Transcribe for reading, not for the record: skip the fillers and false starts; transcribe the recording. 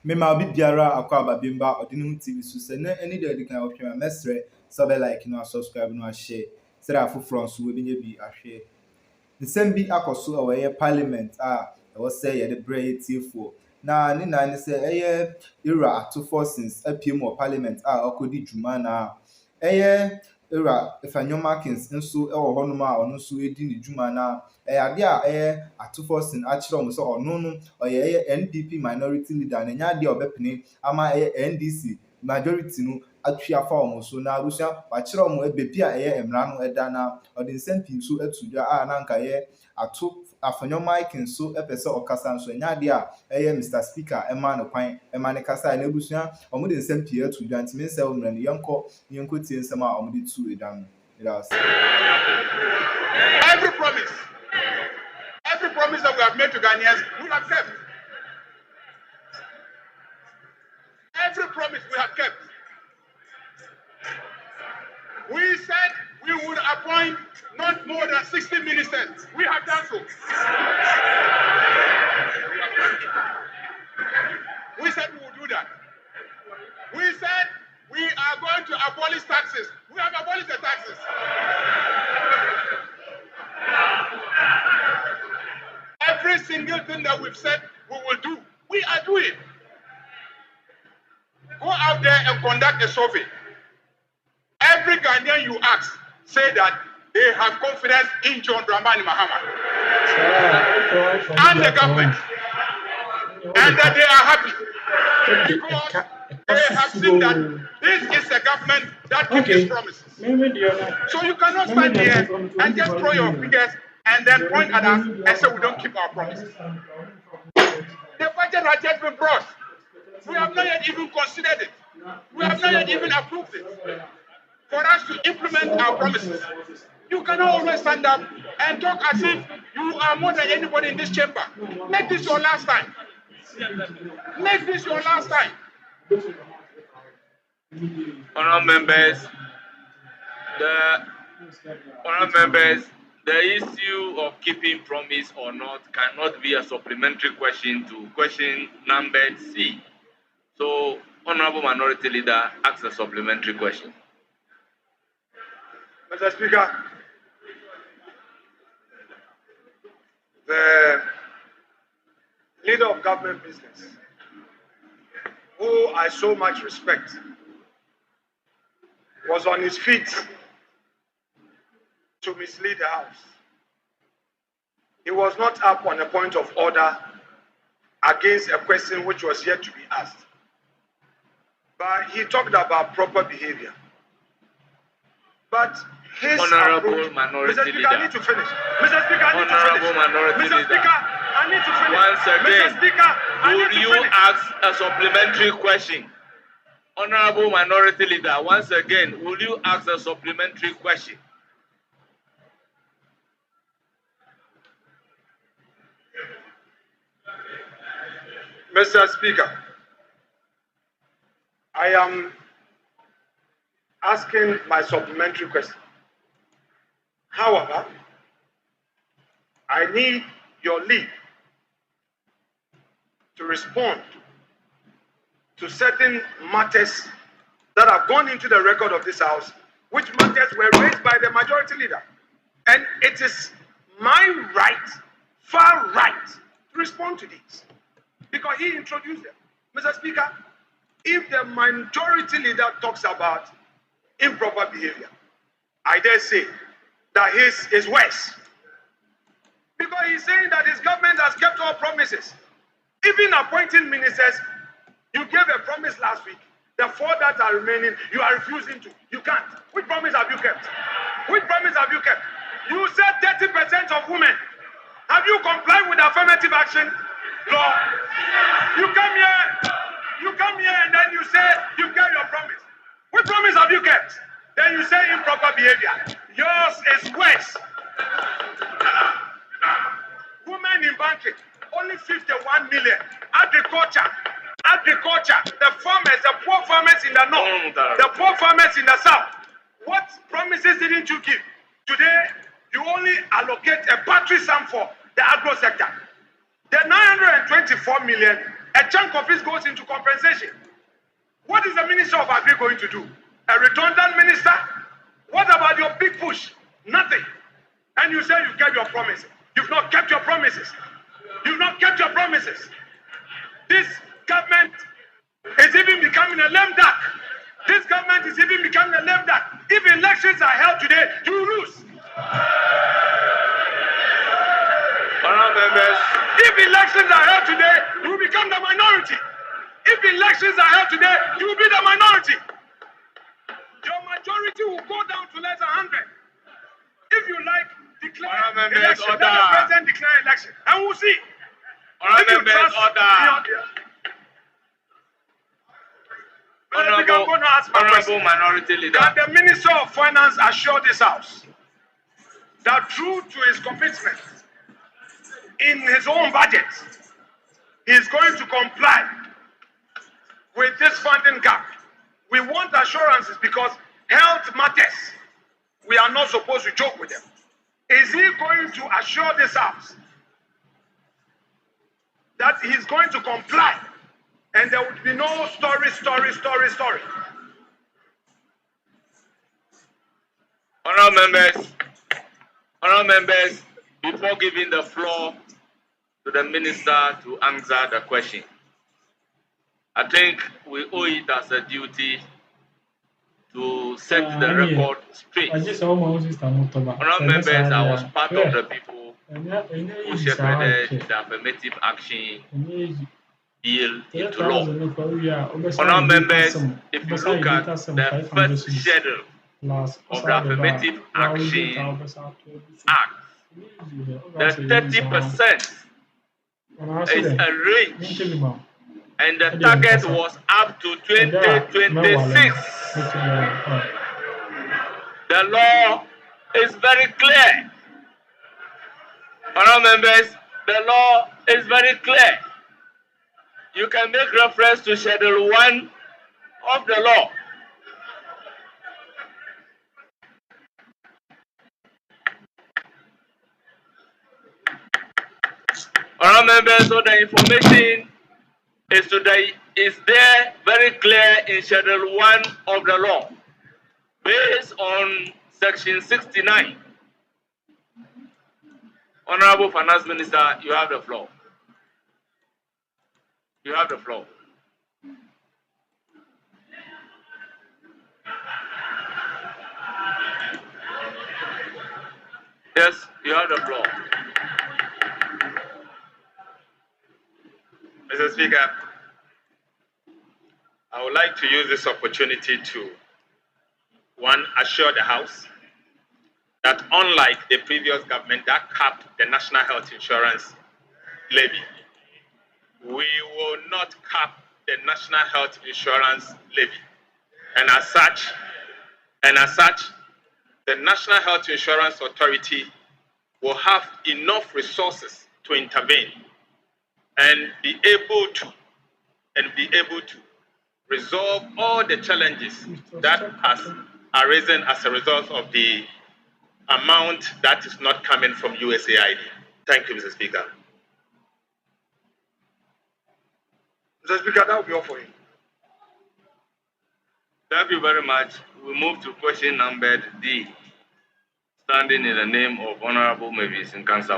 Me ma bi biara akwa babimba Odeneho TV so say na any day kan ohwe ma mesre so be like no subscribe no share say afoforo so we be ahwe nsɛm bi akɔso a wɔyɛ parliament a ɛwɔ sɛ yɛde brɛ yɛ tiefo na ne nan sɛ ɛyɛ era atofo since apie mu wɔ parliament a ɔkɔdi dwuma na ɛyɛ era Afenyo Markins nso ɛwɔ hɔnom a ɔno nso edi ne dwuma na ɛyɛ ade a ɛyɛ atofo sin akyerɛ ɔmo sɛ ɔno no ɔyɛ ɛyɛ NDP minority leader na nya ade a ɔbɛpene ama ɛyɛ NDC majority no atwi afa ɔmo so na abusua wakyerɛ ɔmo beebi a ɛyɛ mmara no ɛda na ɔde nsɛm pii nso atu dwa a na nka yɛ ato Afenyo Markins so ɛpɛ sɛ ɔkasa nso nya ade a ɛyɛ Mr Speaker ɛma no kwan ɛma ne kasa na abusua ɔmo de nsɛm pii atu dwa ntumi nsɛ ɔmo ne yɛnkɔ tie nsɛm a ɔmo de tu ɛda no every promise that we have made to Ghanaians we have kept. Every promise we have kept. We said we would appoint not more than 60 ministers. We have done so. We said we would do that. We said we are going to abolish taxes. We have abolished the taxes. Every single thing that we've said we will do, we are doing. Go out there and conduct a survey. Every Ghanaian you ask say that they have confidence in John Dramani Mahama and the government, and that they are happy because they have seen that this is a government that keeps its promises. So you cannot stand here and just throw your fingers and then point at us and say we don't keep our promises. The budget has just been brought. We have not yet even considered it. We have not yet even approved it. For us to implement our promises. You cannot always stand up and talk as if you are more than anybody in this chamber. Make this your last time. Make this your last time. Honourable members, the issue of keeping promise or not cannot be a supplementary question to question number C. So, Honourable Minority Leader asks a supplementary question. Mr. Speaker, the leader of government business, who I so much respect, was on his feet to mislead the House. He was not up on a point of order against a question which was yet to be asked. But he talked about proper behavior. But his Honourable Minority Mr. Speaker, Leader. I need to finish. Mr. Speaker, I need to Honourable finish. Minority Mr. Leader. Speaker, I need to finish. Once again, Mr. Speaker, I need will to you finish. ask a supplementary question? Honourable Minority Leader, once again, will you ask a supplementary question? Mr. Speaker, I am asking my supplementary question. However, I need your lead to respond to certain matters that have gone into the record of this House, which matters were raised by the majority leader. And it is my right, far right, to respond to these. Because he introduced them. Mr. Speaker, if the majority leader talks about improper behavior, I dare say that his is worse. Because he's saying that his government has kept all promises. Even appointing ministers, you gave a promise last week. The 4 that are remaining, you are refusing to. You can't. Which promise have you kept? Which promise have you kept? You said 30% of women. Have you complied with affirmative action law? You come here and then you say you kept your promise. Which promise have you kept? Then you say improper behavior. Yours is worse. Women in banking, only 51 million. Agriculture, the farmers, the poor farmers in the north, the poor farmers in the south. What promises didn't you give? Today, you only allocate a battery sum for the agro sector. The 924 million a chunk of it goes into compensation. What is the Minister of Agri going to do? A redundant minister? What about your big push? Nothing. And you say you kept your promises. You've not kept your promises. You've not kept your promises. This government is even becoming a lame duck. This government is even becoming a lame duck. If elections are held today, you lose. Honorable members, If elections are held today, you will become the minority. If elections are held today, you will be the minority. Your majority will go down to less than 100. If you like, declare Honorable members, election. Let the order. president declare election, and we'll see. Honorable If you members, trust order. But I think I'm going to ask my Honorable question. Minority Leader. Can the Minister of Finance assure this House that true to his commitment in his own budget, he is going to comply with this funding gap? We want assurances because health matters. We are not supposed to joke with them. Is he going to assure this House that he's going to comply and there would be no story? Honorable members, before giving the floor to the minister to answer the question, I think we owe it as a duty to set the record straight. Honorable members, I was part of the people who shepherded the affirmative action bill into law. Honorable members, if you look at the first schedule of the Affirmative Action Act, the 30% is a range, and the target was up to 2026. The law is very clear. Honorable members, the law is very clear. You can make reference to Schedule 1 of the law. Honorable members, so the information is there very clear in Schedule 1 of the law, based on Section 69. Honorable Finance Minister, you have the floor. You have the floor. Yes, you have the floor. Mr. Speaker, I would like to use this opportunity to, one, assure the House that unlike the previous government that capped the National Health Insurance levy, we will not cap the National Health Insurance levy. And as such, the National Health Insurance Authority will have enough resources to intervene and be able to resolve all the challenges that has arisen as a result of the amount that is not coming from USAID. Thank you, Mr. Speaker. Mr. Speaker, that will be all for you. Thank you very much. We move to question number D, standing in the name of Honorable Mavis in Council.